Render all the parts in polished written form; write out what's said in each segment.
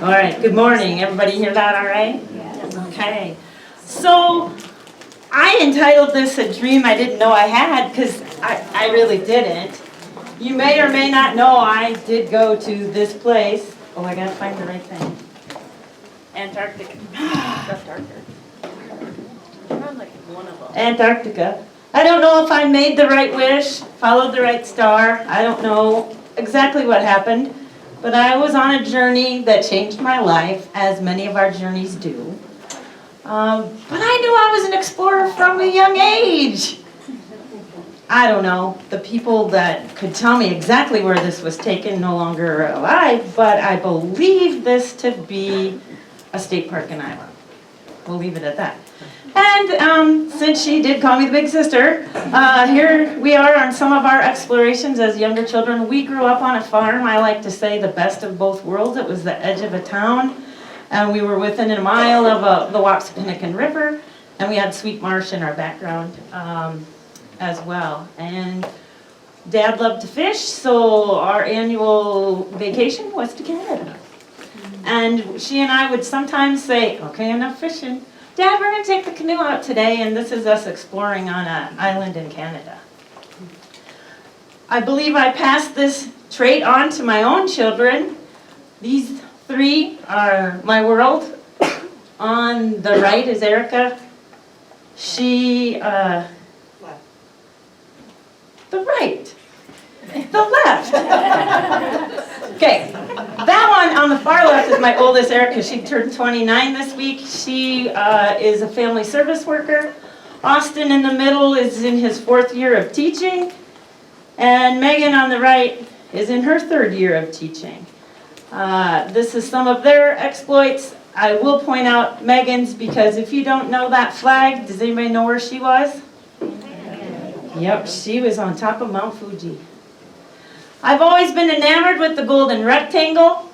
All right, good morning. Everybody hear that all right? Yes. Okay. So I entitled this A Dream I Didn't Know I Had because I really didn't. You may or may not know I did go to this place. Oh, I gotta find the right thing. Antarctica. Antarctica. I don't know if I made the right wish, followed the right star. I don't know exactly what happened. But I was on a journey that changed my life, as many of our journeys do. But I knew I was an explorer from a young age. I don't know, the people that could tell me exactly where this was taken no longer are alive, but I believe this to be a state park in Iowa. We'll leave it at that. And since she did call me the big sister, here we are on some of our explorations as younger children. We grew up on a farm, I like to say the best of both worlds. It was the edge of a town, and we were within a mile of the Wapsipinicon River, and we had Sweet Marsh in our background as well. And Dad loved to fish, so our annual vacation was to Canada. And she and I would sometimes say, okay, enough fishing. Dad, we're going to take the canoe out today, and this is us exploring on an island in Canada. I believe I passed this trait on to my own children. These three are my world. On the right is Erica. She, the right. The left. Okay, that one on the far left is my oldest, Erica. She turned 29 this week. She is a family service worker. Austin in the middle is in his 4th year of teaching. And Megan on the right is in her 3rd year of teaching. This is some of their exploits. I will point out Megan's because if you don't know that flag, does anybody know where she was? Yep, she was on top of Mount Fuji. I've always been enamored with the golden rectangle.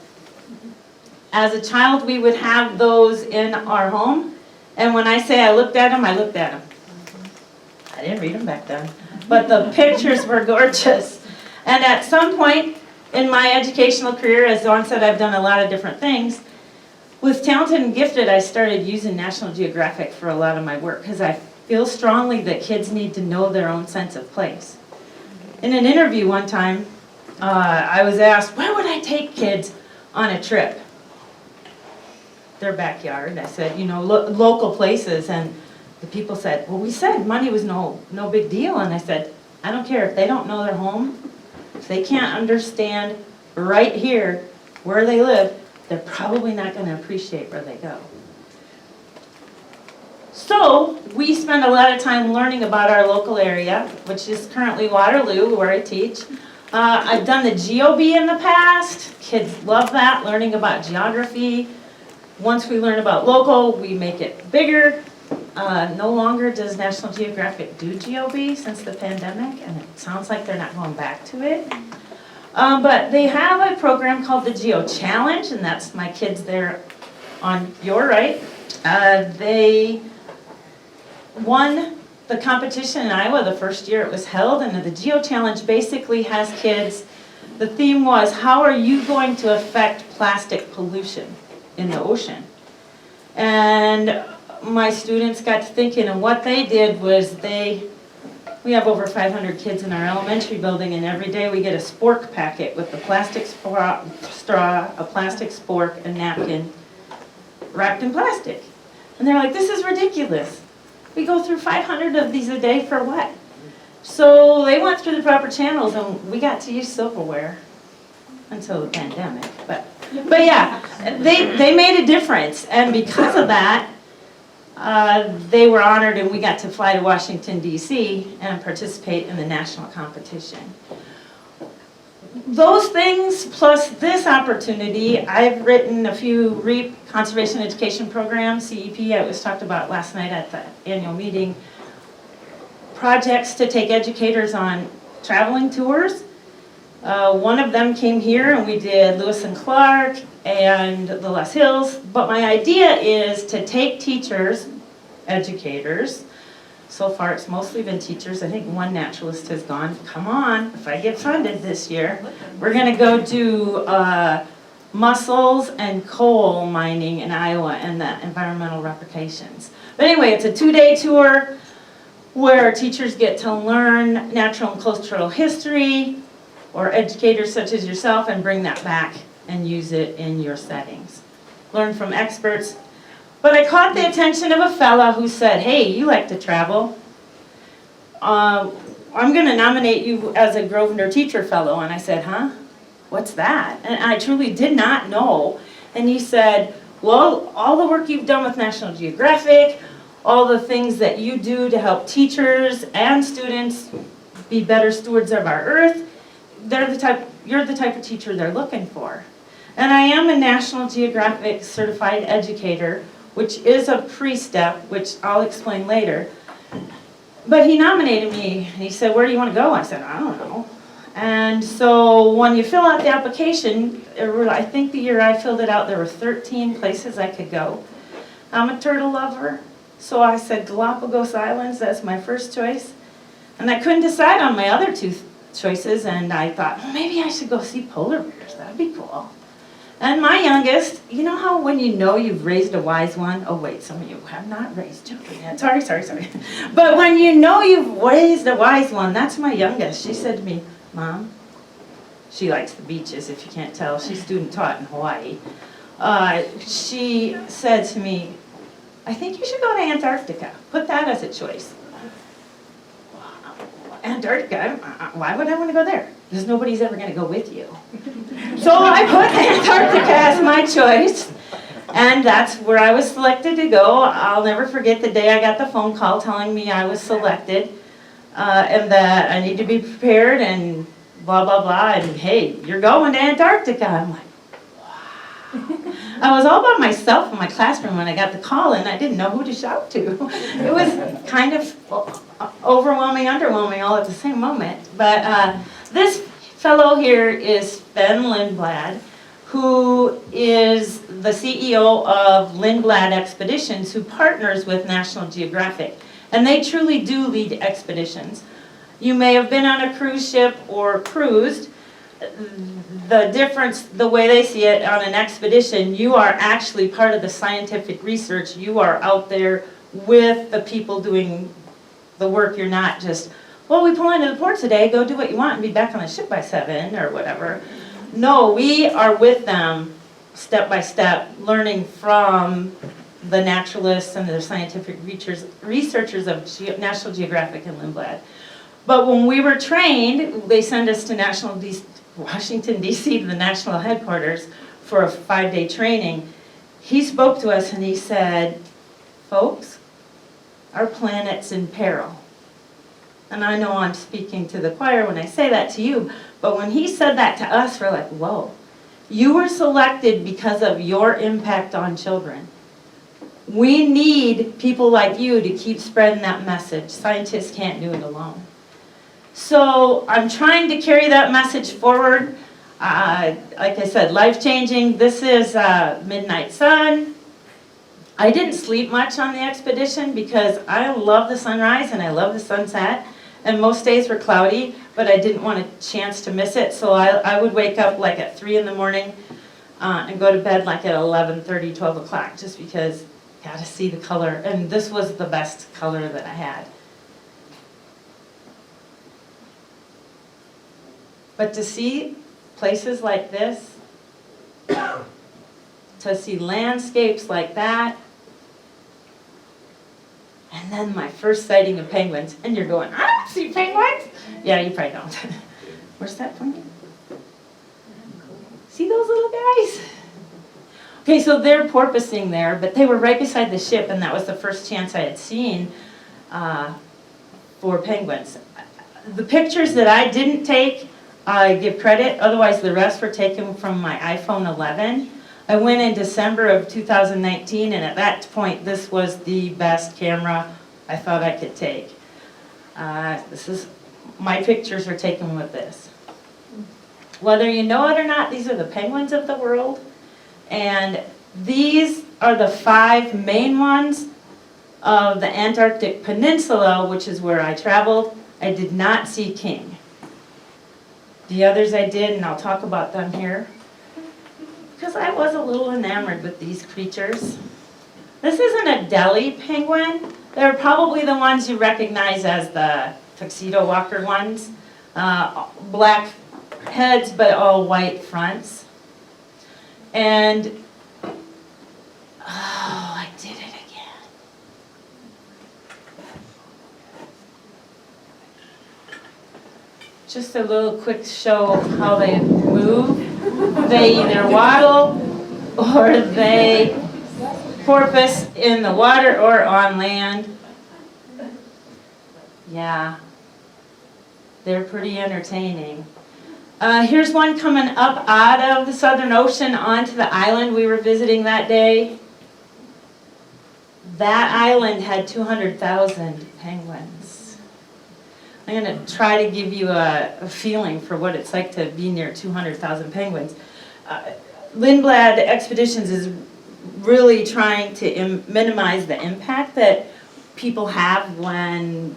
As a child, we would have those in our home. And when I say I looked at them, I looked at them. I didn't read them back then. But the pictures were gorgeous. And at some point in my educational career, as Dawn said, I've done a lot of different things. With Talented and Gifted, I started using National Geographic for a lot of my work because I feel strongly that kids need to know their own sense of place. In an interview one time, I was asked, where would I take kids on a trip? Their backyard. I said, you know, local places. And the people said, well, we said money was no big deal. And I said, I don't care if they don't know their home. If they can't understand right here where they live, they're probably not going to appreciate where they go. So we spend a lot of time learning about our local area, which is currently Waterloo, where I teach. I've done the GeoBee in the past. Kids love that, learning about geography. Once we learn about local, we make it bigger. No longer does National Geographic do GeoBee since the pandemic, and it sounds like they're not going back to it. But they have a program called the Geo Challenge, and that's my kids there on your right. They won the competition in Iowa the first year it was held, and the Geo Challenge basically has kids, the theme was, how are you going to affect plastic pollution in the ocean? And my students got to thinking, and what they did was we have over 500 kids in our elementary building, and every day we get a spork packet with the plastic straw, a plastic spork, a napkin, wrapped in plastic. And they're like, this is ridiculous. We go through 500 of these a day for what? So they went through the proper channels, and we got to use silverware until the pandemic. But yeah, they made a difference, and because of that, they were honored, and we got to fly to Washington, D.C. and participate in the national competition. Those things, plus this opportunity, I've written a few REAP, Conservation Education Programs, CEP, it was talked about last night at the annual meeting, projects to take educators on traveling tours. One of them came here, and we did Lewis and Clark and the Les Hills, but my idea is to take teachers, educators, so far it's mostly been teachers. I think one naturalist has gone, come on, if I get funded this year, we're going to go do mussels and coal mining in Iowa and the environmental repercussions. But anyway, it's a 2-day tour where teachers get to learn natural and cultural history, or educators such as yourself, and bring that back and use it in your settings. Learn from experts. But I caught the attention of a fella who said, hey, you like to travel. I'm going to nominate you as a Grosvenor Teacher Fellow. And I said, huh? What's that? And I truly did not know. And he said, well, all the work you've done with National Geographic, all the things that you do to help teachers and students be better stewards of our earth, you're the type of teacher they're looking for. And I am a National Geographic certified educator, which is a pre-step, which I'll explain later. But he nominated me, and he said, where do you want to go? I said, I don't know. And so when you fill out the application, I think the year I filled it out, there were 13 places I could go. I'm a turtle lover, so I said Galapagos Islands, that's my first choice. And I couldn't decide on my other two choices, and I thought, well, maybe I should go see polar bears, that'd be cool. And my youngest, you know how when you know you've raised a wise one, oh wait, some of you have not raised children yet, sorry. But when you know you've raised a wise one, that's my youngest. She said to me, Mom, she likes the beaches, if you can't tell, she's student taught in Hawaii. She said to me, I think you should go to Antarctica, put that as a choice. Antarctica, why would I want to go there? Because nobody's ever going to go with you. So I put Antarctica as my choice, and that's where I was selected to go. I'll never forget the day I got the phone call telling me I was selected, and that I need to be prepared, and blah, blah, blah, and hey, you're going to Antarctica. I'm like, wow. I was all by myself in my classroom when I got the call, and I didn't know who to shout to. It was kind of overwhelming, underwhelming all at the same moment. But this fellow here is Ben Lindblad, who is the CEO of Lindblad Expeditions, who partners with National Geographic. And they truly do lead expeditions. You may have been on a cruise ship or cruised. The difference, the way they see it on an expedition, you are actually part of the scientific research. You are out there with the people doing the work. You're not just, well, we pull into the port today, go do what you want and be back on the ship by 7 or whatever. No, we are with them step by step, learning from the naturalists and the scientific researchers of National Geographic and Lindblad. But when we were trained, they sent us to Washington, D.C., to the national headquarters for a 5-day training. He spoke to us and he said, folks, our planet's in peril. And I know I'm speaking to the choir when I say that to you, but when he said that to us, we're like, whoa. You were selected because of your impact on children. We need people like you to keep spreading that message. Scientists can't do it alone. So I'm trying to carry that message forward. Like I said, life-changing. This is Midnight Sun. I didn't sleep much on the expedition because I love the sunrise and I love the sunset. And most days were cloudy, but I didn't want a chance to miss it. So I would wake up like at 3 in the morning and go to bed like at 11:30, 12 o'clock, just because I got to see the color. And this was the best color that I had. But to see places like this, to see landscapes like that, and then my first sighting of penguins, and you're going, I don't see penguins. Yeah, you probably don't. Where's that pointing? See those little guys? Okay, so they're porpoising there, but they were right beside the ship, and that was the first chance I had seen for penguins. The pictures that I didn't take, I give credit, otherwise the rest were taken from my iPhone 11. I went in December of 2019, and at that point, this was the best camera I thought I could take. My pictures are taken with this. Whether you know it or not, these are the penguins of the world, and these are the 5 main ones of the Antarctic Peninsula, which is where I traveled. I did not see king. The others I did, and I'll talk about them here. Because because I was a little enamored with these creatures. This isn't a Delhi penguin. They're probably the ones you recognize as the tuxedo walker ones. Black heads, but all white fronts. And, oh, I did it again. Just a little quick show of how they move. They either waddle or they porpoise in the water or on land. Yeah, they're pretty entertaining. Here's one coming up out of the Southern Ocean onto the island we were visiting that day. That island had 200,000 penguins. I'm going to try to give you a feeling for what it's like to be near 200,000 penguins. Lindblad Expeditions is really trying to minimize the impact that people have when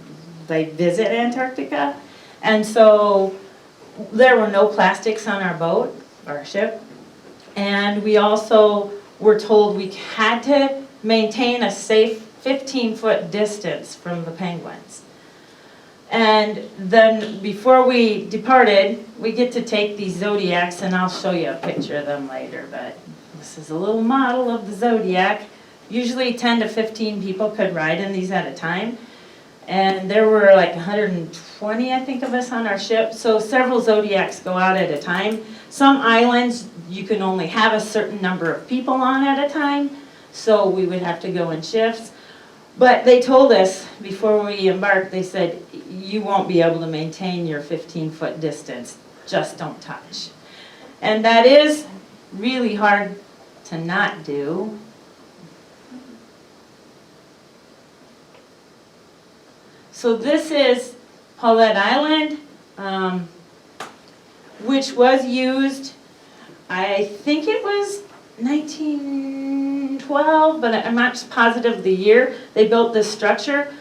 they visit Antarctica. And so there were no plastics on our boat, our ship. And we also were told we had to maintain a safe 15-foot distance from the penguins. And then before we departed, we get to take these Zodiacs, and I'll show you a picture of them later, but this is a little model of the Zodiac. Usually 10 to 15 people could ride in these at a time. And there were like 120, I think, of us on our ship. So several Zodiacs go out at a time. Some islands, you can only have a certain number of people on at a time. So we would have to go in shifts. But they told us before we embarked, they said, you won't be able to maintain your 15-foot distance. Just don't touch. And that is really hard to not do. So this is Paulette Island, which was used, I think it was 1912, but I'm not positive the year they built this structure.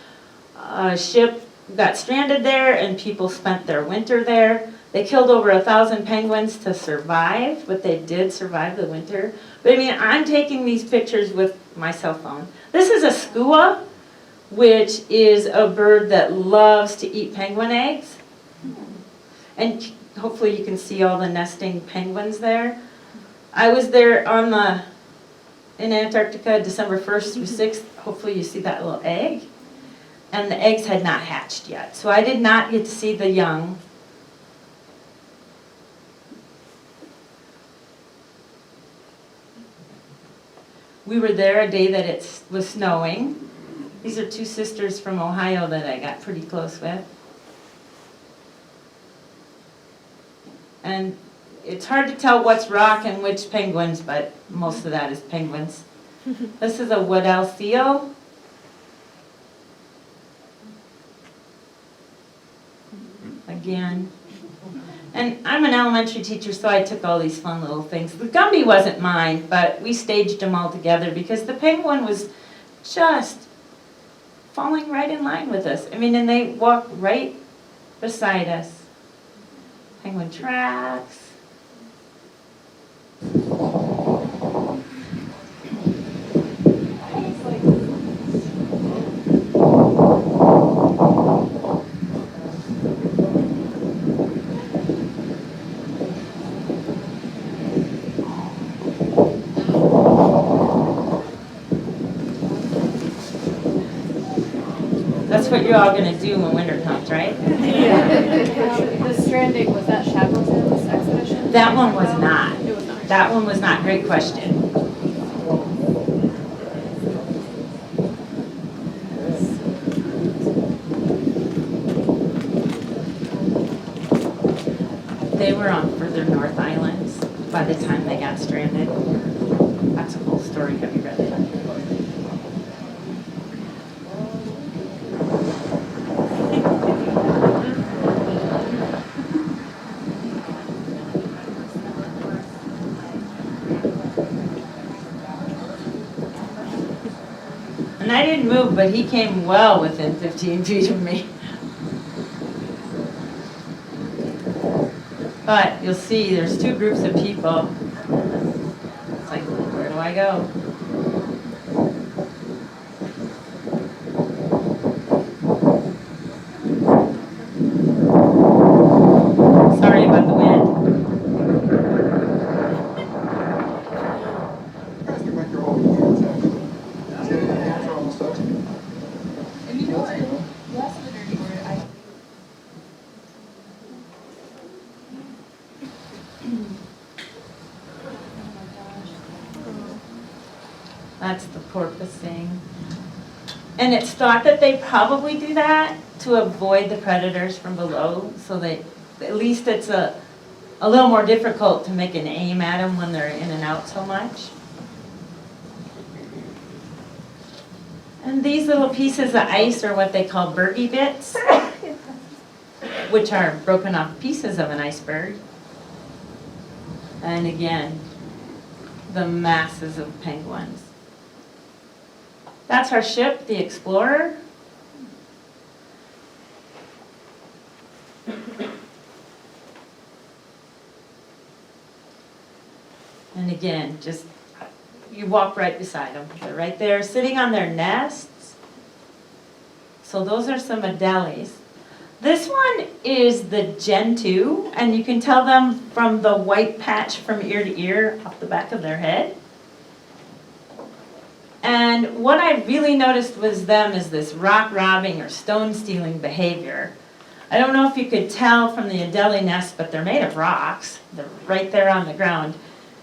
A ship got stranded there and people spent their winter there. They killed over 1,000 penguins to survive, but they did survive the winter. But I mean, I'm taking these pictures with my cell phone. This is a skua, which is a bird that loves to eat penguin eggs. And hopefully you can see all the nesting penguins there. I was there in Antarctica, December 1st through 6th. Hopefully you see that little egg. And the eggs had not hatched yet. So I did not get to see the young. We were there a day that it was snowing. These are two sisters from Ohio that I got pretty close with. And it's hard to tell what's rock and which penguins, but most of that is penguins. This is a Waddell seal. Again. And I'm an elementary teacher, so I took all these fun little things. The Gumby wasn't mine, but we staged them all together because the penguin was just falling right in line with us. I mean, and they walk right beside us. Penguin tracks. That's what you're all going to do when winter comes, right? Yeah. The stranding, was that Shackleton's expedition? That one was not. It was not. That one was not. Great question. They were on further north islands by the time they got stranded. That's a whole story. Have you read it? I didn't move, but he came well within 15 feet of me. But you'll see there's two groups of people. I go. Sorry about the wind. Guys can make your own hands, actually. See, the hands are almost touching. And you know what? That's good. Last of the dirty word, That's the porpoising. And it's thought that they probably do that to avoid the predators from below, so that at least it's a little more difficult to make an aim at them when they're in and out so much. And these little pieces of ice are what they call Birdie Bits, which are broken off pieces of an iceberg. And again, the masses of penguins. That's our ship, the Explorer. And again, just you walk right beside them. They're right there sitting on their nests. So those are some Adelies. This one is the Gen 2, and you can tell them from the white patch from ear to ear off the back of their head. And what I really noticed was them is this rock robbing or stone stealing behavior. I don't know if you could tell from the Adelie nest, but they're made of rocks. They're right there on the ground.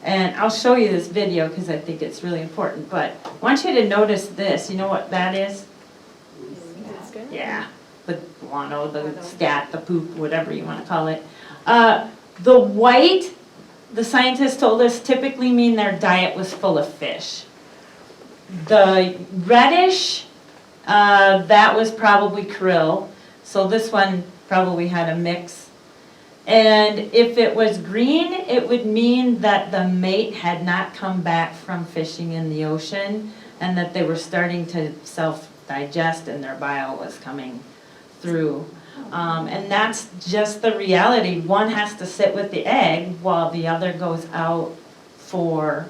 And I'll show you this video because I think it's really important. But I want you to notice this. You know what that is? Yeah, the guano, the scat, the poop, whatever you want to call it. The white, the scientists told us, typically mean their diet was full of fish. The reddish, that was probably krill. So this one probably had a mix. And if it was green, it would mean that the mate had not come back from fishing in the ocean and that they were starting to self-digest and their bile was coming through. And that's just the reality. One has to sit with the egg while the other goes out for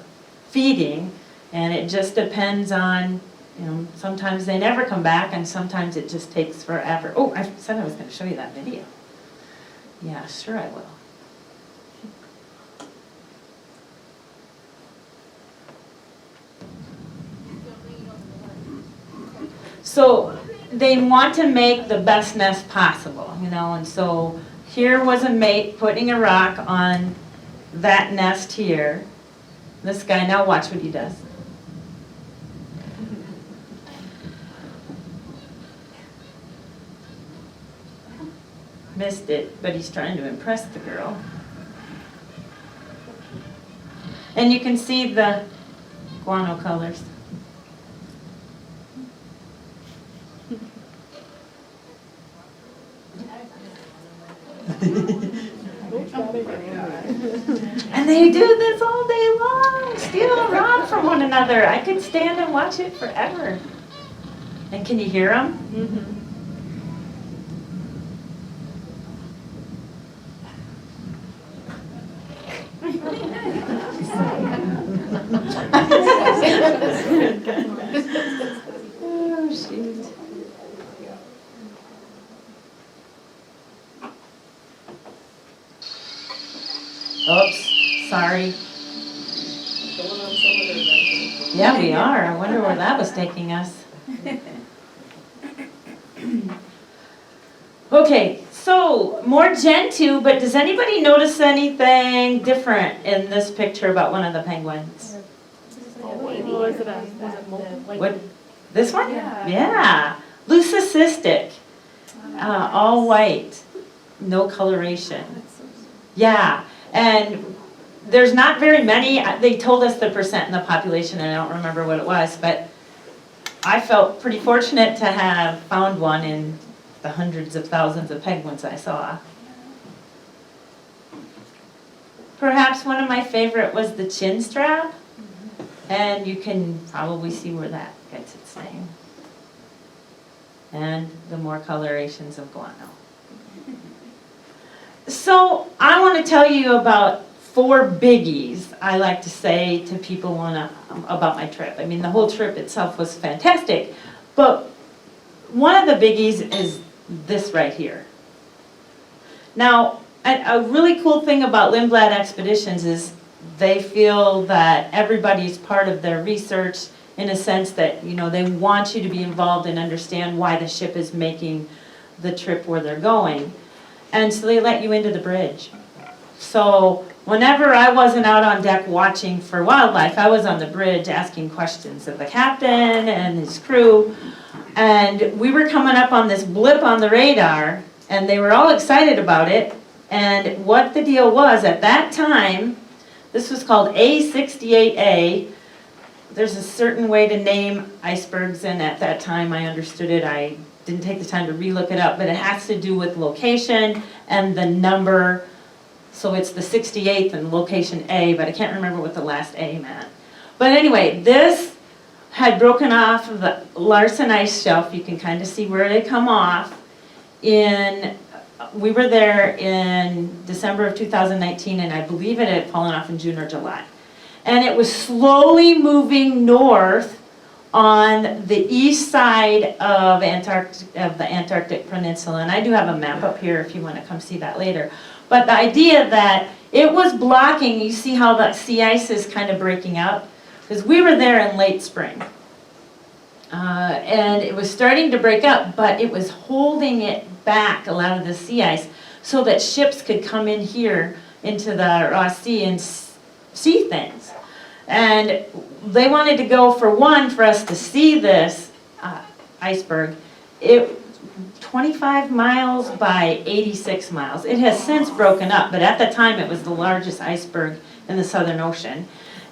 feeding. And it just depends on, you know, sometimes they never come back and sometimes it just takes forever. Oh, I said I was going to show you that video. Yeah, sure I will. So they want to make the best nest possible, you know, and so here was a mate putting a rock on that nest here. This guy, now watch what he does. Missed it, but he's trying to impress the girl. And you can see the guano colors. And they do this all day long, steal and rob from one another. I could stand and watch it forever. And can you hear them? Mm-hmm. Oh, shoot. Oops, sorry. Yeah, we are. I wonder where that was taking us. Okay, so more Gen 2, but does anybody notice anything different in this picture about one of the penguins? What? This one? Yeah. Leucistic. All white. No coloration. Yeah. And there's not very many. They told us the percent in the population, and I don't remember what it was, but I felt pretty fortunate to have found one in the hundreds of thousands of penguins I saw. Perhaps one of my favorite was the chin strap, and you can probably see where that gets its name. And the more colorations of guano. So I want to tell you about 4 biggies I like to say to people about my trip. I mean, the whole trip itself was fantastic, but one of the biggies is this right here. Now, a really cool thing about Lindblad Expeditions is they feel that everybody's part of their research in a sense that, you know, they want you to be involved and understand why the ship is making the trip where they're going. And so they let you into the bridge. So whenever I wasn't out on deck watching for wildlife, I was on the bridge asking questions of the captain and his crew. And we were coming up on this blip on the radar, and they were all excited about it. And what the deal was, at that time, this was called A68A. There's a certain way to name icebergs, and at that time I understood it. I didn't take the time to relook it up, but it has to do with location and the number. So it's the 68th and location A, but I can't remember what the last A meant. But anyway, this had broken off of the Larsen ice shelf. You can kind of see where they come off. We were there in December of 2019, and I believe it had fallen off in June or July. And it was slowly moving north on the east side of the Antarctic Peninsula. And I do have a map up here if you want to come see that later. But the idea that it was blocking, you see how the sea ice is kind of breaking up? Because we were there in late spring. And it was starting to break up, but it was holding it back, a lot of the sea ice, so that ships could come in here into the Ross Sea and see things. And they wanted to go, for us to see this iceberg. 25 miles by 86 miles. It has since broken up, but at the time it was the largest iceberg in the Southern Ocean.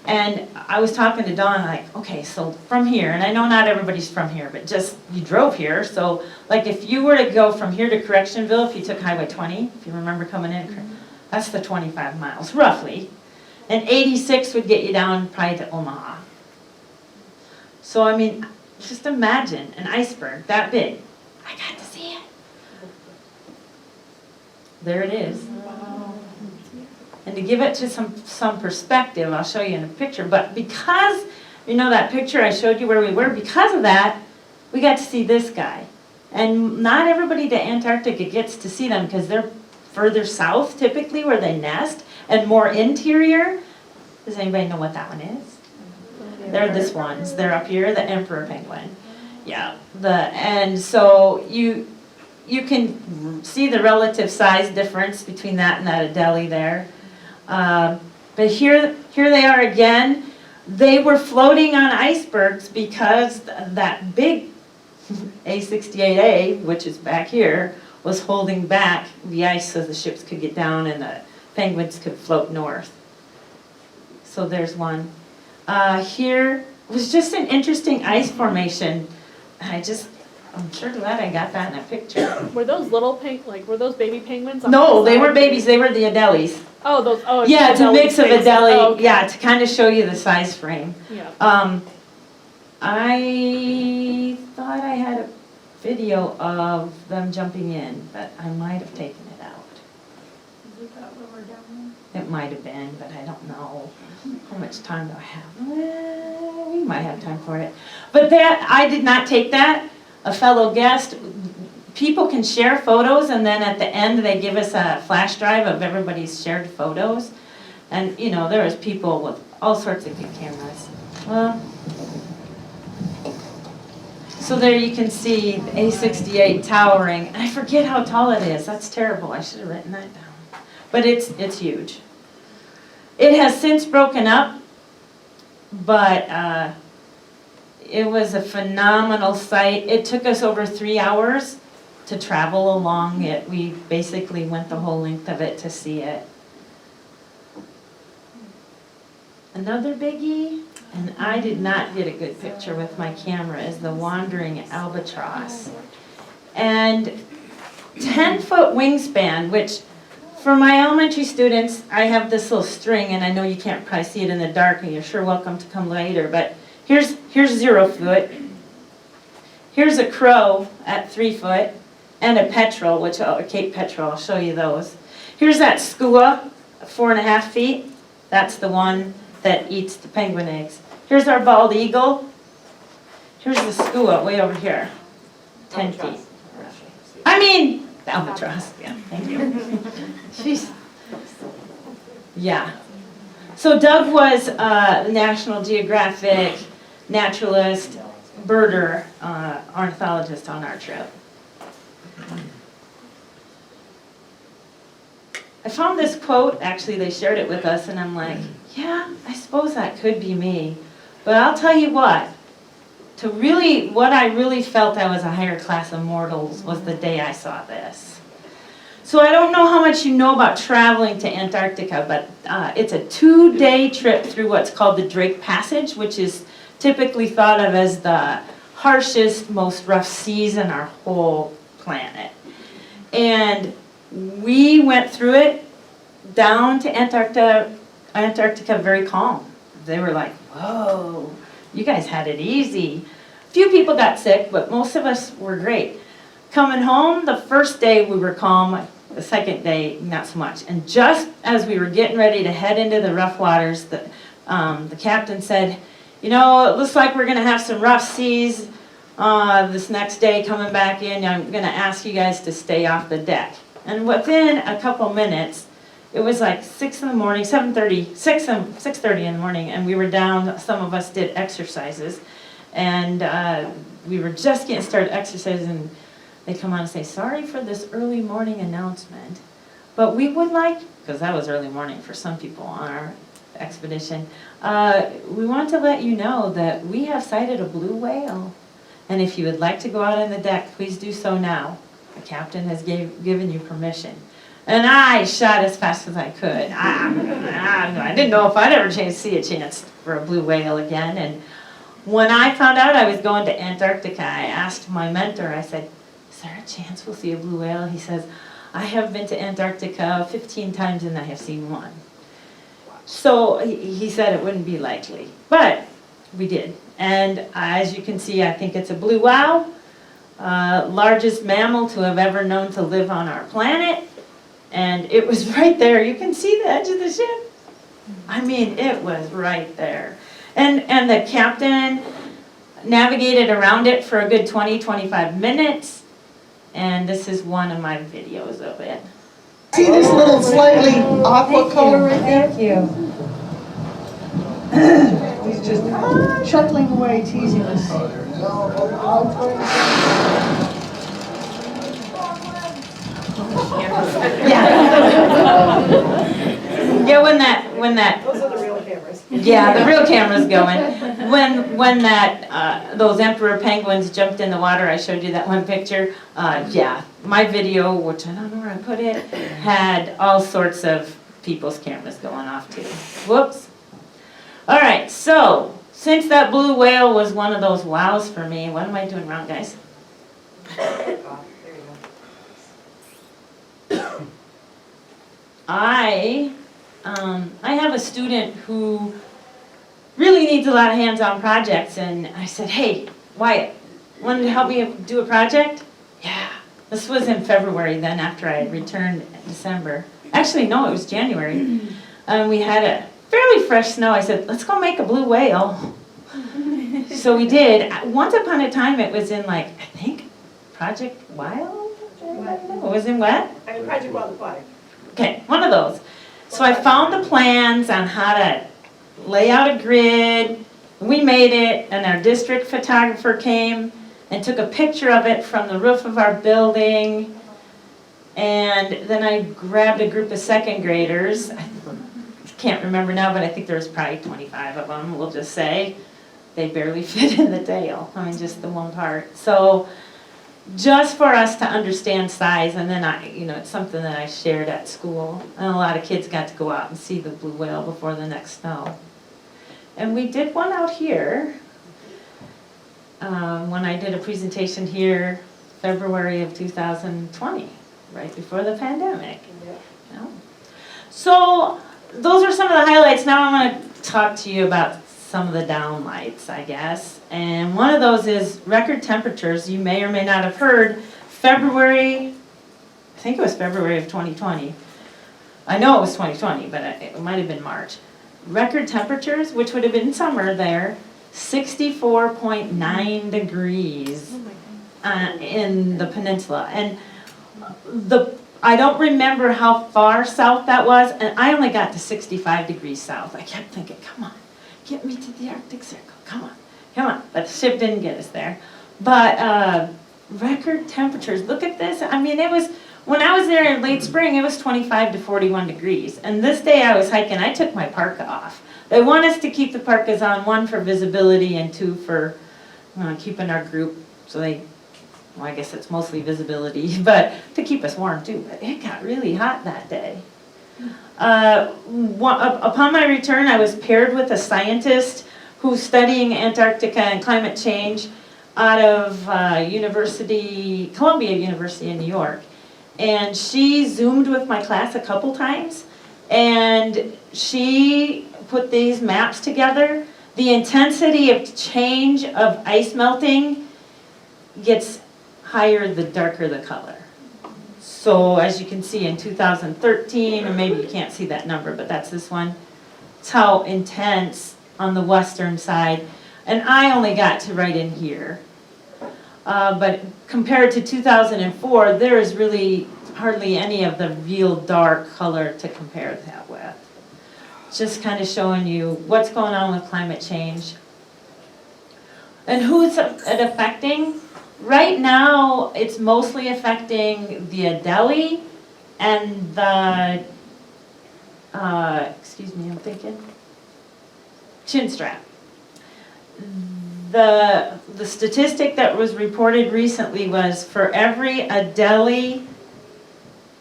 And I was talking to Dawn, like, okay, so from here, and I know not everybody's from here, but just, you drove here, so like if you were to go from here to Correctionville, if you took Highway 20, if you remember coming in, that's the 25 miles, roughly. And 86 would get you down probably to Omaha. So I mean, just imagine an iceberg that big. I got to see it. There it is. And to give it to some perspective, I'll show you in a picture, but because, you know, that picture I showed you where we were, because of that, we got to see this guy. And not everybody to Antarctica gets to see them because they're further south typically where they nest and more interior. Does anybody know what that one is? They're this ones. They're up here, the emperor penguin. Yeah. And so you can see the relative size difference between that and that Adelie there. But here they are again. They were floating on icebergs because that big A68A, which is back here, was holding back the ice so the ships could get down and the penguins could float north. So there's one. Here was just an interesting ice formation. I'm sure glad I got that in a picture. Were those were those baby penguins? No, they were babies. They were the Adelies. Oh, those. Oh, yeah, it's a mix of Adelie. Oh, okay. Yeah, to kind of show you the size frame. Yeah. I thought I had a video of them jumping in, but I might have taken it out. Is that where we're down It might have been, but I don't know. How much time do I have? Well, we might have time for it. But I did not take that. A fellow guest, people can share photos, and then at the end they give us a flash drive of everybody's shared photos. And you know, there was people with all sorts of good cameras. Well, so there you can see the A68 towering. I forget how tall it is. That's terrible. I should have written that down. But it's huge. It has since broken up, but it was a phenomenal sight. It took us over 3 hours to travel along it. We basically went the whole length of it to see it. Another biggie, and I did not get a good picture with my camera, is the wandering albatross. And 10-foot wingspan, which for my elementary students, I have this little string, and I know you can't probably see it in the dark, and you're sure welcome to come later, but here's 0 foot. Here's a crow at 3 foot, and a petrel, Cape Petrel, I'll show you those. Here's that skua, 4.5 feet. That's the one that eats the penguin eggs. Here's our bald eagle. Here's the skua way over here, 10 feet. I mean, the albatross, yeah, thank you. She's, yeah. So Doug was a National Geographic, naturalist, birder, ornithologist on our trip. I found this quote, actually they shared it with us, and I'm like, yeah, I suppose that could be me. But I'll tell you what, what I really felt I was a higher class of mortals was the day I saw this. So I don't know how much you know about traveling to Antarctica, but it's a 2-day trip through what's called the Drake Passage, which is typically thought of as the harshest, most rough seas in our whole planet. And we went through it down to Antarctica very calm. They were like, whoa, you guys had it easy. A few people got sick, but most of us were great. Coming home, the first day we were calm, the second day not so much. And just as we were getting ready to head into the rough waters, the captain said, you know, it looks like we're going to have some rough seas this next day coming back in. I'm going to ask you guys to stay off the deck. And within a couple minutes, it was like 6 in the morning, 6:30 in the morning, and we were down. Some of us did exercises, and we were just getting started exercising. And they come on and say, sorry for this early morning announcement, but we would like, because that was early morning for some people on our expedition, we want to let you know that we have sighted a blue whale, and if you would like to go out on the deck, please do so now. The captain has given you permission. And I shot as fast as I could. I didn't know if I'd ever see a chance for a blue whale again. And when I found out I was going to Antarctica, I asked my mentor, I said, is there a chance we'll see a blue whale? He says, I have been to Antarctica 15 times and I have seen one. So he said it wouldn't be likely, but we did. And as you can see, I think it's a blue whale. Largest mammal to have ever known to live on our planet. And it was right there. You can see the edge of the ship. I mean, it was right there. And the captain navigated around it for a good 20-25 minutes. And this is one of my videos of it. See this little slightly aqua color right there? Thank you. He's just chuckling away, teasing us. Yeah, when that. Those are the real cameras. Yeah, the real camera's going. When those emperor penguins jumped in the water, I showed you that one picture. Yeah, my video, which I don't know where I put it, had all sorts of people's cameras going off too. Whoops. All right, so since that blue whale was one of those wows for me, what am I doing wrong, guys? I have a student who really needs a lot of hands-on projects, and I said, hey, Wyatt, want to help me do a project? Yeah. This was in February then, after I had returned in December. Actually, no, it was January. We had a fairly fresh snow. I said, let's go make a blue whale. So we did. Once upon a time, it was in like, I think, Project Wild? It was in what? I mean, Project Wild Aquatic. Okay, one of those. So I found the plans on how to lay out a grid. We made it, and our district photographer came and took a picture of it from the roof of our building. And then I grabbed a group of second graders. I can't remember now, but I think there was probably 25 of them, we'll just say. They barely fit in the tail. I mean, just the one part. So just for us to understand size, and then it's something that I shared at school. And a lot of kids got to go out and see the blue whale before the next snow. And we did one out here when I did a presentation here February of 2020, right before the pandemic. Yeah. So those are some of the highlights. Now I want to talk to you about some of the downlights, I guess. And one of those is record temperatures. You may or may not have heard, February, I think it was February of 2020. I know it was 2020, but it might have been March. Record temperatures, which would have been summer there, 64.9 degrees in the peninsula. And I don't remember how far south that was, and I only got to 65 degrees south. I kept thinking, come on, get me to the Arctic Circle, come on, come on. But the ship didn't get us there. But record temperatures, look at this. I mean, it was, when I was there in late spring, it was 25 to 41 degrees. And this day I was hiking, I took my parka off. They want us to keep the parkas on, 1 for visibility and 2 for keeping our group, so they, well, I guess it's mostly visibility, but to keep us warm too. But it got really hot that day. Upon my return, I was paired with a scientist who's studying Antarctica and climate change out of Columbia University in New York. And she Zoomed with my class a couple times, and she put these maps together. The intensity of change of ice melting gets higher the darker the color. So as you can see in 2013, or maybe you can't see that number, but that's this one. It's how intense on the western side. And I only got to right in here. But compared to 2004, there is really hardly any of the real dark color to compare that with. Just kind of showing you what's going on with climate change. And who is it affecting? Right now, it's mostly affecting the Adelie and the, excuse me, I'm thinking, chin strap. The statistic that was reported recently was for every Adelie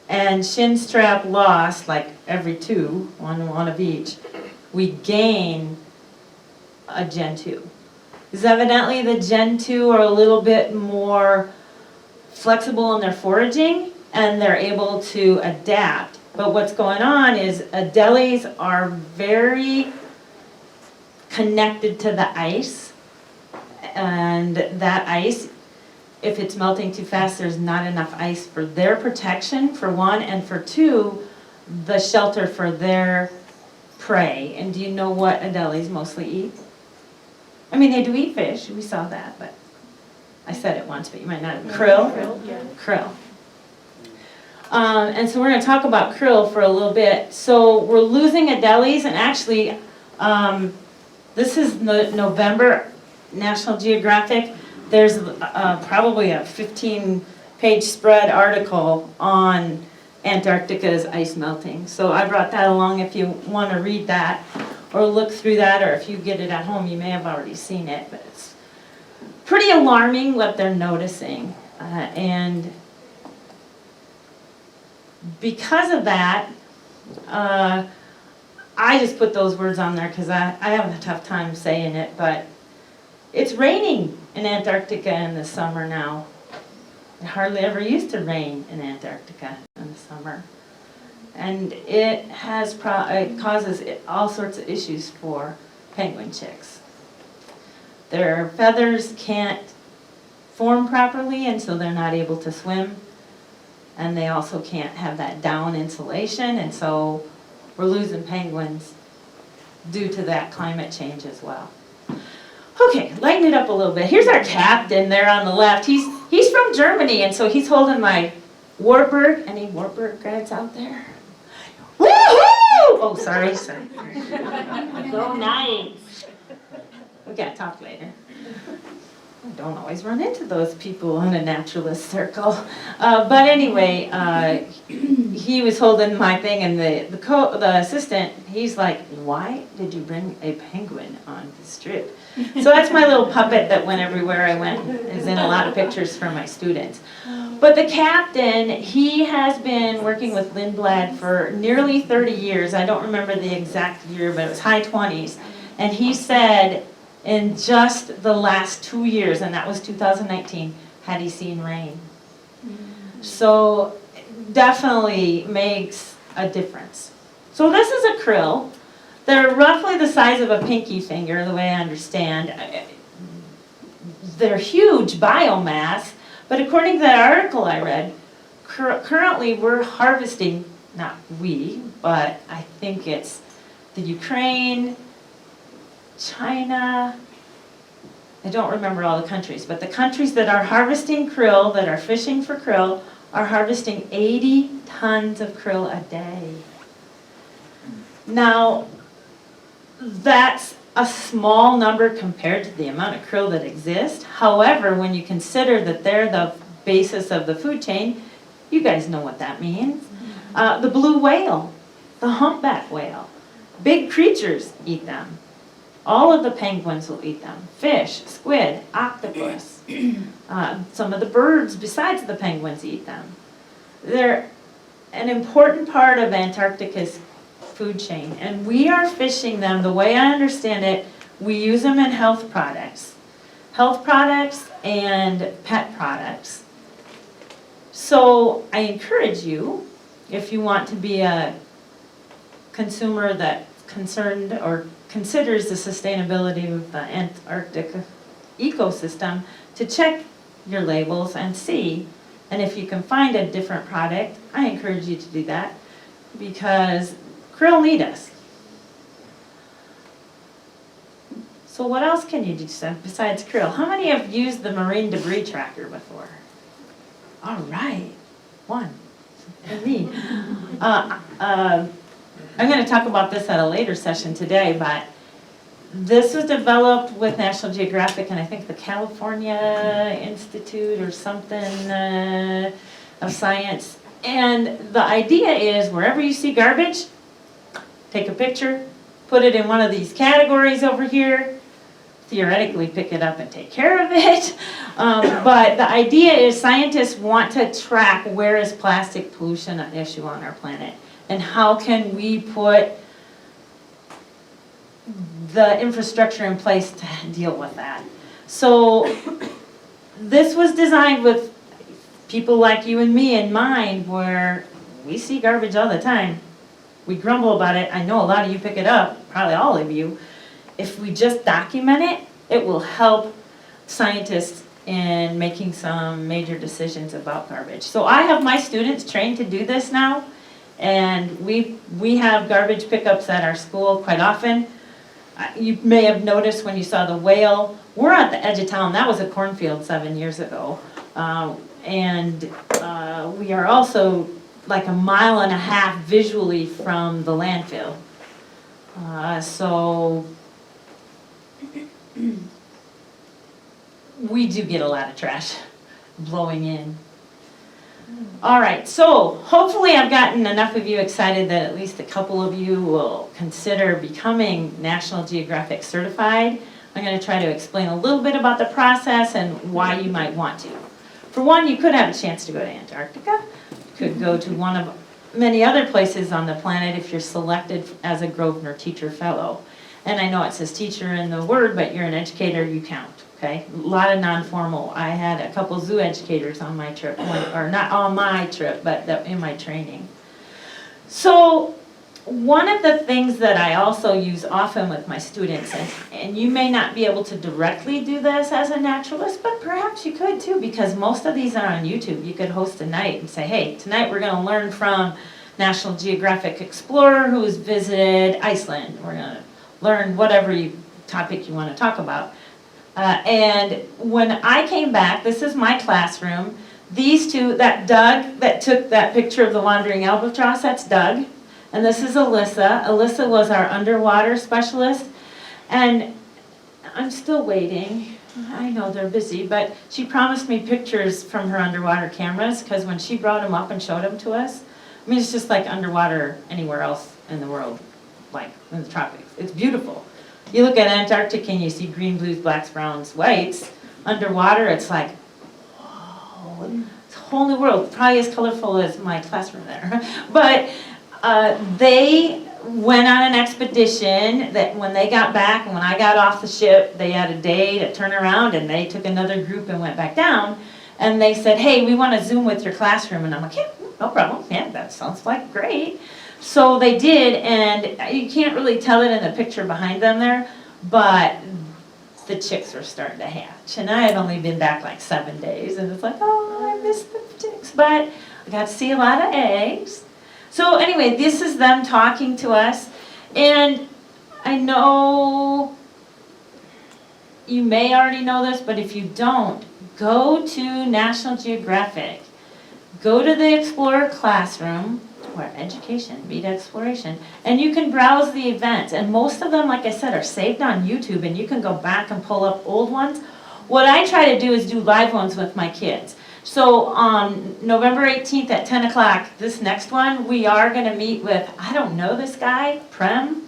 and shin strap loss, like every 2, one of each, we gain a Gen 2. Because evidently the Gen 2 are a little bit more flexible in their foraging and they're able to adapt. But what's going on is Adelies are very connected to the ice, and that ice, if it's melting too fast, there's not enough ice for their protection, for 1, and for 2, the shelter for their prey. And do you know what Adelies mostly eat? I mean, they do eat fish, we saw that, but I said it once, but you might not have. Krill? Krill. And so we're going to talk about krill for a little bit. So we're losing Adelies, and actually, this is November, National Geographic. There's probably a 15-page spread article on Antarctica's ice melting. So I brought that along if you want to read that or look through that, or if you get it at home, you may have already seen it, but it's pretty alarming what they're noticing. And because of that, I just put those words on there because I have a tough time saying it, but it's raining in Antarctica in the summer now. It hardly ever used to rain in Antarctica in the summer. And it has it causes all sorts of issues for penguin chicks. Their feathers can't form properly, and so they're not able to swim. And they also can't have that down insulation, and so we're losing penguins due to that climate change as well. Okay, lighten it up a little bit. Here's our captain there on the left. He's from Germany, and so he's holding my warbird. Any warbird grads out there? Woohoo! Oh, sorry. Go nice. We gotta talk later. I don't always run into those people in a naturalist circle. But anyway, he was holding my thing, and the assistant, he's like, "Why did you bring a penguin on this trip?" So that's my little puppet that went everywhere I went, is in a lot of pictures for my students. But the captain, he has been working with Lindblad for nearly 30 years. I don't remember the exact year, but it was high 20s. And he said in just the last 2 years, and that was 2019, had he seen rain. So definitely makes a difference. So this is a krill. They're roughly the size of a pinky finger, the way I understand. They're huge biomass, but according to that article I read, currently we're harvesting, not we, but I think it's the Ukraine, China, I don't remember all the countries, but the countries that are harvesting krill, that are fishing for krill, are harvesting 80 tons of krill a day. Now, that's a small number compared to the amount of krill that exist. However, when you consider that they're the basis of the food chain, you guys know what that means. The blue whale, the humpback whale, big creatures eat them. All of the penguins will eat them. Fish, squid, octopus. Some of the birds besides the penguins eat them. They're an important part of Antarctica's food chain, and we are fishing them. The way I understand it, we use them in health products and pet products. So I encourage you, if you want to be a consumer that's concerned or considers the sustainability of the Antarctic ecosystem, to check your labels and see. And if you can find a different product, I encourage you to do that, because krill need us. So what else can you do besides krill? How many have used the marine debris tracker before? All right, one. And me. I'm going to talk about this at a later session today, but this was developed with National Geographic and I think the California Institute or something of science. And the idea is wherever you see garbage, take a picture, put it in one of these categories over here, theoretically pick it up and take care of it. But the idea is scientists want to track where is plastic pollution an issue on our planet, and how can we put the infrastructure in place to deal with that. So this was designed with people like you and me in mind, where we see garbage all the time. We grumble about it. I know a lot of you pick it up, probably all of you. If we just document it, it will help scientists in making some major decisions about garbage. So I have my students trained to do this now, and we have garbage pickups at our school quite often. You may have noticed when you saw the whale, we're at the edge of town. That was a cornfield 7 years ago. And we are also like 1.5 miles visually from the landfill. So we do get a lot of trash blowing in. All right, so hopefully I've gotten enough of you excited that at least a couple of you will consider becoming National Geographic certified. I'm going to try to explain a little bit about the process and why you might want to. For one, you could have a chance to go to Antarctica. You could go to one of many other places on the planet if you're selected as a Grosvenor Teacher Fellow. And I know it says teacher in the word, but you're an educator, you count. Okay, a lot of non-formal. I had a couple zoo educators on my trip, or not on my trip, but in my training. So one of the things that I also use often with my students, and you may not be able to directly do this as a naturalist, but perhaps you could too, because most of these are on YouTube. You could host a night and say, hey, tonight we're going to learn from National Geographic explorer who's visited Iceland. We're going to learn whatever topic you want to talk about. And when I came back, this is my classroom. These two, that Doug that took that picture of the wandering albatross, that's Doug. And this is Alyssa. Alyssa was our underwater specialist. And I'm still waiting. I know they're busy, but she promised me pictures from her underwater cameras, because when she brought them up and showed them to us, I mean, it's just like underwater anywhere else in the world, like in the tropics. It's beautiful. You look at Antarctica and you see green, blues, blacks, browns, whites. Underwater, it's like, whoa, it's a whole new world. Probably as colorful as my classroom there. But they went on an expedition that when they got back, and when I got off the ship, they had a day to turn around, and they took another group and went back down. And they said, hey, we want to Zoom with your classroom. And I'm like, yeah, no problem. Yeah, that sounds like great. So they did, and you can't really tell it in the picture behind them there, but the chicks were starting to hatch. And I had only been back like 7 days, and it's like, oh, I missed the chicks. But I got to see a lot of eggs. So anyway, this is them talking to us, and I know you may already know this, but if you don't, go to National Geographic. Go to the Explorer Classroom, where education meets exploration, and you can browse the events. And most of them, like I said, are saved on YouTube, and you can go back and pull up old ones. What I try to do is do live ones with my kids. So on November 18th at 10 o'clock, this next one, we are going to meet with, I don't know this guy, Prem?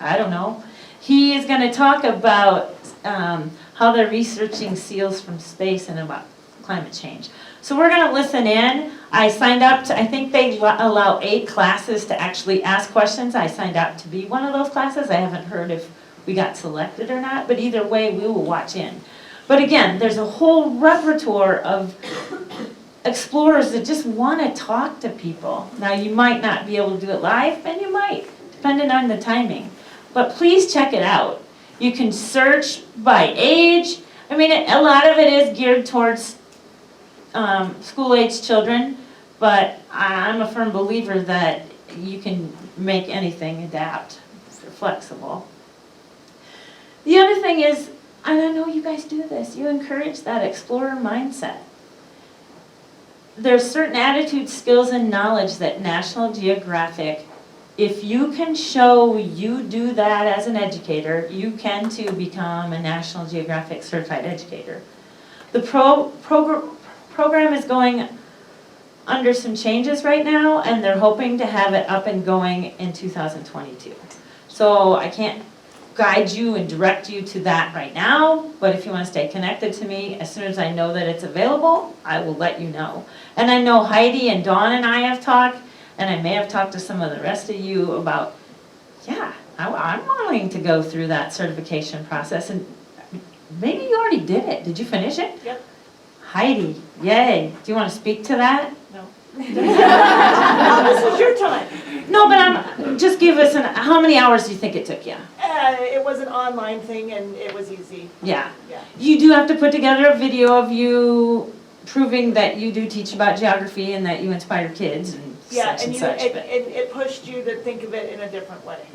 I don't know. He is going to talk about how they're researching seals from space and about climate change. So we're going to listen in. I signed up to, I think they allow 8 classes to actually ask questions. I signed up to be one of those classes. I haven't heard if we got selected or not, but either way, we will watch in. But again, there's a whole repertoire of explorers that just want to talk to people. Now, you might not be able to do it live, and you might, depending on the timing. But please check it out. You can search by age. I mean, a lot of it is geared towards school-age children, but I'm a firm believer that you can make anything adapt. You're flexible. The other thing is, and I know you guys do this, you encourage that explorer mindset. There's certain attitudes, skills, and knowledge that National Geographic, if you can show you do that as an educator, you can too become a National Geographic certified educator. The program is going under some changes right now, and they're hoping to have it up and going in 2022. So I can't guide you and direct you to that right now, but if you want to stay connected to me, as soon as I know that it's available, I will let you know. And I know Heidi and Dawn and I have talked, and I may have talked to some of the rest of you about, yeah, I'm willing to go through that certification process, and maybe you already did it. Did you finish it? Yep. Heidi, yay. Do you want to speak to that? No. Now this is your time. No, but just give us how many hours do you think it took you? It was an online thing and it was easy. Yeah. Yeah. You do have to put together a video of you proving that you do teach about geography and that you inspire kids and Yeah, such and and such. But it pushed you to think of it in a different way.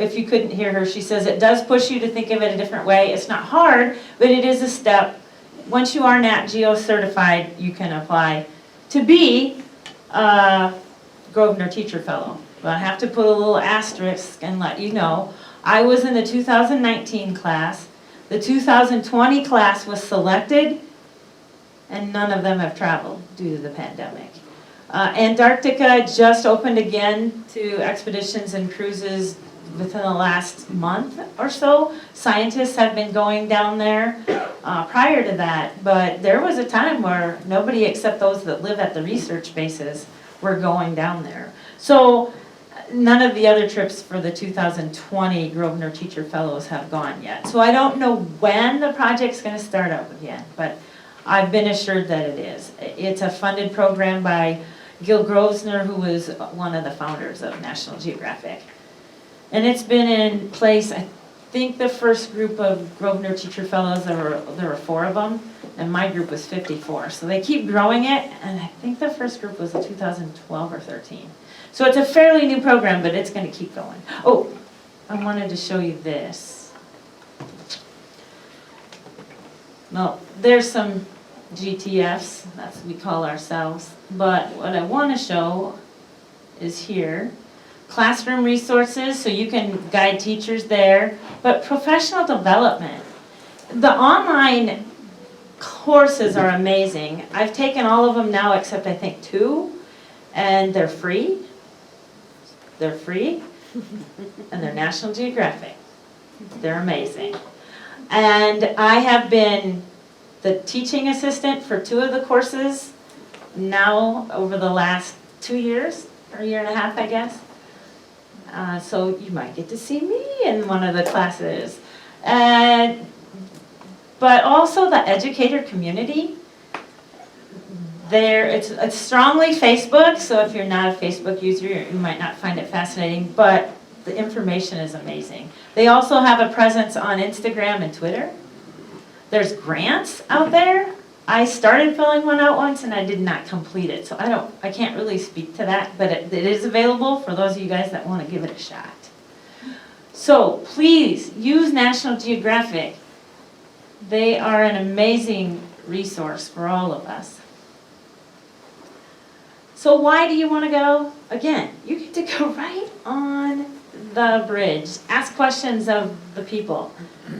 if you couldn't hear her, she says it does push you to think of it a different way. It's not hard, but it is a step. Once you are Nat Geo certified, you can apply to be a Grosvenor Teacher Fellow. But I have to put a little asterisk and let you know. I was in the 2019 class. The 2020 class was selected, and none of them have traveled due to the pandemic. Antarctica just opened again to expeditions and cruises within the last month or so. Scientists have been going down there prior to that, but there was a time where nobody except those that live at the research bases were going down there. So none of the other trips for the 2020 Grosvenor Teacher Fellows have gone yet. So I don't know when the project's going to start up again, but I've been assured that it is. It's a funded program by Gil Grosvenor, who was one of the founders of National Geographic. And it's been in place, I think the first group of Grosvenor Teacher Fellows, there were 4 of them, and my group was 54. So they keep growing it, and I think the first group was in 2012 or 13. So it's a fairly new program, but it's going to keep going. Oh, I wanted to show you this. Well, there's some GTFs, that's what we call ourselves. But what I want to show is here. Classroom resources, so you can guide teachers there. But professional development. The online courses are amazing. I've taken all of them now except I think 2, and they're free. They're free, and they're National Geographic. They're amazing. And I have been the teaching assistant for 2 of the courses now over the last 2 years, or a year and a half, I guess. So you might get to see me in one of the classes. But also the educator community. It's strongly Facebook, so if you're not a Facebook user, you might not find it fascinating, but the information is amazing. They also have a presence on Instagram and Twitter. There's grants out there. I started filling one out once and I did not complete it, so I can't really speak to that, but it is available for those of you guys that want to give it a shot. So please use National Geographic. They are an amazing resource for all of us. So why do you want to go? Again, you get to go right on the bridge. Ask questions of the people.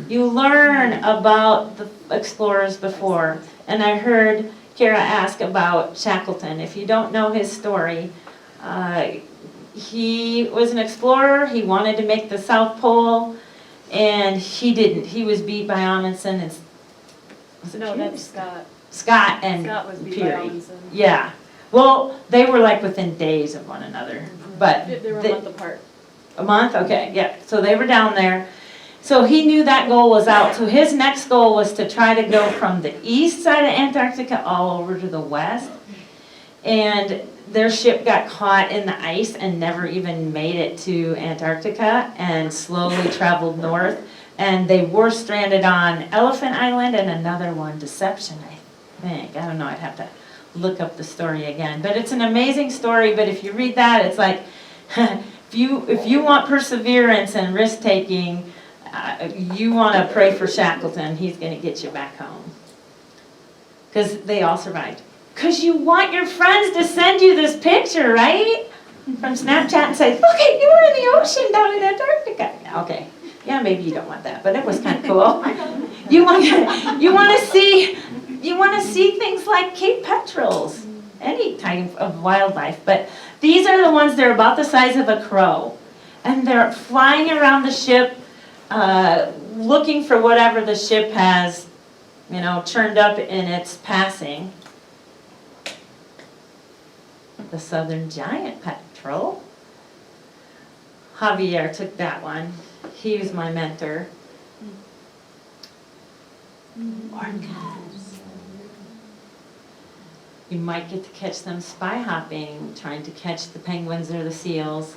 You learn about the explorers before. And I heard Kara ask about Shackleton. If you don't know his story, he was an explorer. He wanted to make the South Pole, and he didn't. He was beat by Amundsen and No, that's Scott. Scott and Scott was beat by Peary. Amundsen. Yeah. Well, they were like within days of one another, but They were a month apart. a month? Okay, yeah. So they were down there. So he knew that goal was out. So his next goal was to try to go from the east side of Antarctica all over to the west. And their ship got caught in the ice and never even made it to Antarctica and slowly traveled north. And they were stranded on Elephant Island and another one, Deception, I think. I don't know, I'd have to look up the story again. But it's an amazing story, but if you read that, it's like, if you want perseverance and risk-taking, you want to pray for Shackleton. He's going to get you back home. Because they all survived. Because you want your friends to send you this picture, right? From Snapchat and say, look, you were in the ocean down in Antarctica. Okay. Yeah, maybe you don't want that, but it was kind of cool. You want to see things like Cape Petrels, any type of wildlife. But these are the ones that are about the size of a crow. And they're flying around the ship, looking for whatever the ship has, churned up in its passing. The southern giant petrel. Javier took that one. He was my mentor. Orcas. You might get to catch them spy hopping, trying to catch the penguins or the seals.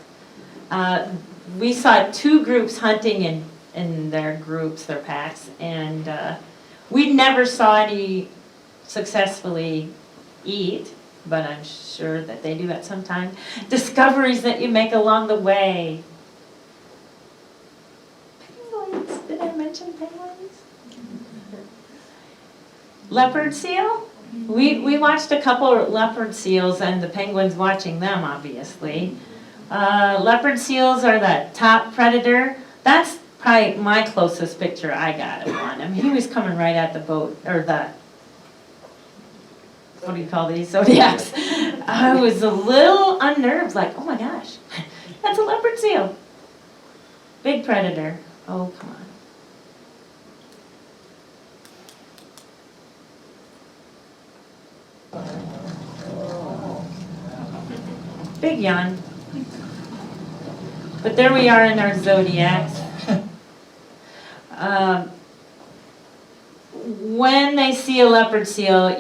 We saw 2 groups hunting in their groups, their packs, and we never saw any successfully eat, but I'm sure that they do at some time. Discoveries that you make along the way. Penguins, did I mention penguins? Leopard seal? We watched a couple of leopard seals and the penguins watching them, obviously. Leopard seals are the top predator. That's probably my closest picture I got of one. I mean, he was coming right at the boat, or the, what do you call these, zodiacs. I was a little unnerved, like, oh my gosh, that's a leopard seal. Big predator. Oh, come on. Big yawn. But there we are in our zodiacs. When they see a leopard seal,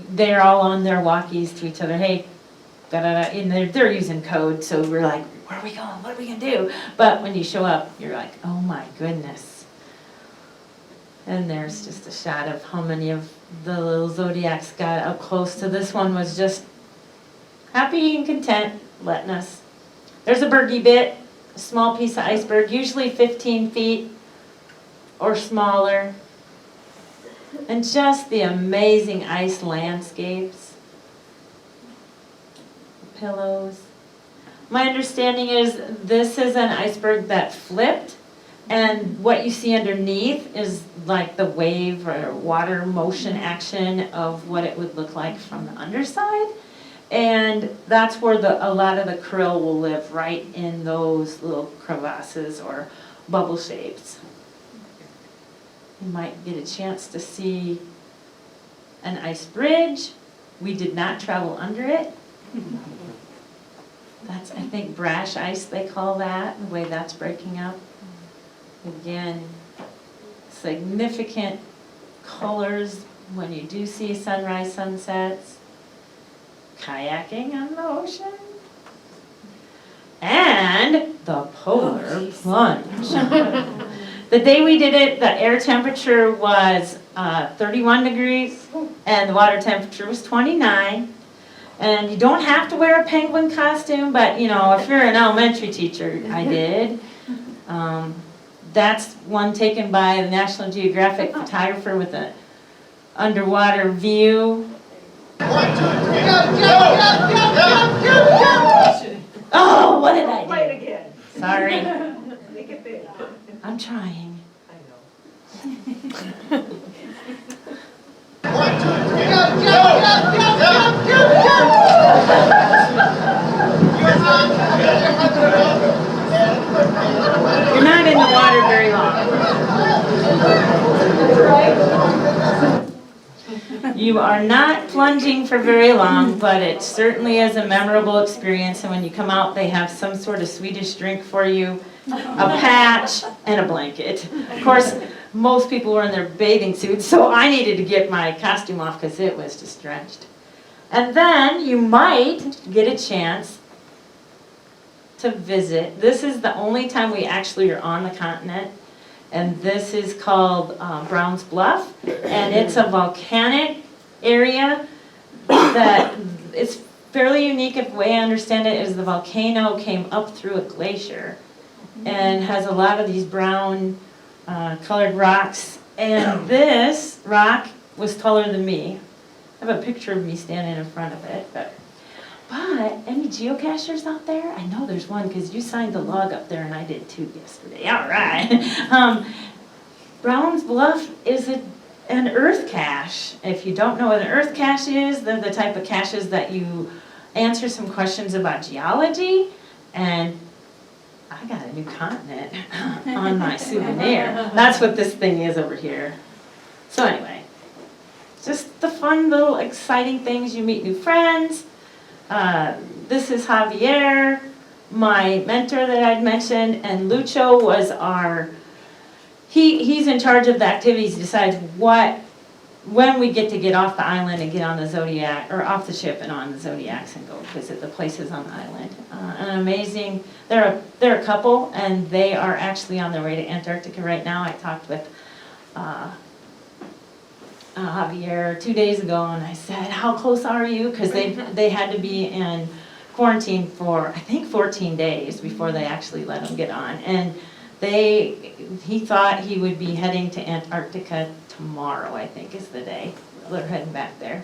they're all on their walkies to each other. Hey, da-da-da, and they're using code, so we're like, where are we going? What are we going to do? But when you show up, you're like, oh my goodness. And there's just a shot of how many of the little zodiacs got up close to this one. Was just happy and content, letting us. There's a birdie bit, a small piece of iceberg, usually 15 feet or smaller. And just the amazing ice landscapes. Pillows. My understanding is this is an iceberg that flipped, and what you see underneath is like the wave or water motion action of what it would look like from the underside. And that's where a lot of the krill will live, right in those little crevasses or bubble shapes. You might get a chance to see an ice bridge. We did not travel under it. That's, I think, brash ice they call that, the way that's breaking up. Again, significant colors when you do see sunrise, sunsets. Kayaking on the ocean. And the polar plunge. The day we did it, the air temperature was 31 degrees, and the water temperature was 29. And you don't have to wear a penguin costume, but you know, if you're an elementary teacher, I did. That's one taken by the National Geographic photographer with an underwater view. Oh, what did I do? Play it again. Sorry, Make it big. I'm trying. You're not in the water very long. You are not plunging for very long, but it certainly is a memorable experience. And when you come out, they have some sort of Swedish drink for you, a patch, and a blanket. Of course, most people were in their bathing suits, so I needed to get my costume off because it was just drenched. And then you might get a chance to visit. This is the only time we actually are on the continent, and this is called Browns Bluff, and it's a volcanic area that it's fairly unique. If the way I understand it is the volcano came up through a glacier and has a lot of these brown colored rocks, and this rock was taller than me. I have a picture of me standing in front of it, but any geocachers out there? I know there's one because you signed the log up there and I did too yesterday. All right. Browns Bluff is an earth cache. If you don't know what an earth cache is, they're the type of caches that you answer some questions about geology, and I got a new continent on my souvenir. That's what this thing is over here. So anyway, just the fun little exciting things. You meet new friends. This is Javier, my mentor that I'd mentioned, and Lucho was he's in charge of the activities. He decides when we get to get off the island and get on the Zodiac, or off the ship and on the Zodiacs and go visit the places on the island. An amazing, they're a couple, and they are actually on their way to Antarctica right now. I talked with Javier 2 days ago, and I said, how close are you? Because they had to be in quarantine for, I think, 14 days before they actually let them get on. And he thought he would be heading to Antarctica tomorrow, I think is the day. They're heading back there.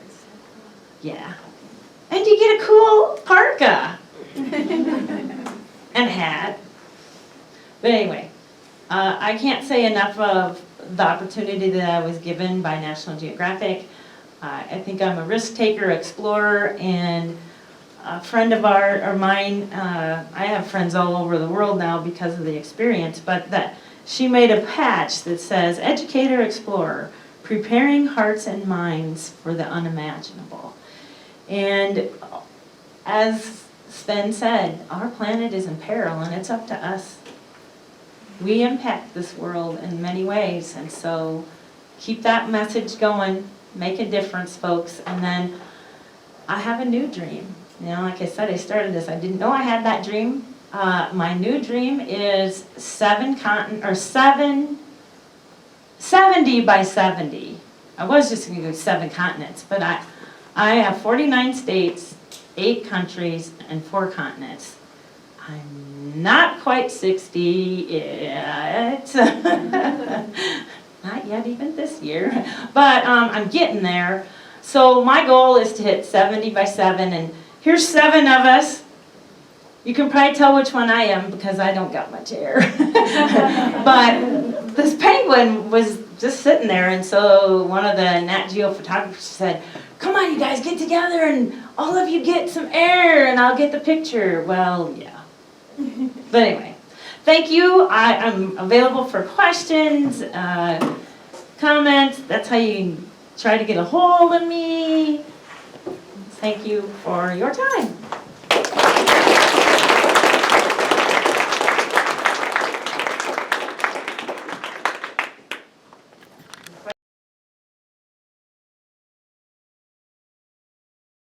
Yeah. And you get a cool parka. And hat. But anyway, I can't say enough of the opportunity that I was given by National Geographic. I think I'm a risk taker, explorer, and a friend of mine, I have friends all over the world now because of the experience, but that she made a patch that says, Educator, Explorer, Preparing Hearts and Minds for the Unimaginable. And as Sven said, our planet is in peril, and it's up to us. We impact this world in many ways, and so keep that message going, make a difference, folks. And then I have a new dream. You know, like I said, I started this. I didn't know I had that dream. My new dream is 70 by 70. I was just going to go 7 continents, but I have 49 states, 8 countries, and 4 continents. I'm not quite 60 yet. Not yet even this year. But I'm getting there. So my goal is to hit 70 by 7, and here's 7 of us. You can probably tell which one I am because I don't got much hair. But this penguin was just sitting there, and so one of the Nat Geo photographers said, come on, you guys, get together and all of you get some air and I'll get the picture. Well, yeah. But anyway, thank you. I'm available for questions, comments. That's how you try to get a hold of me. Thank you for your time.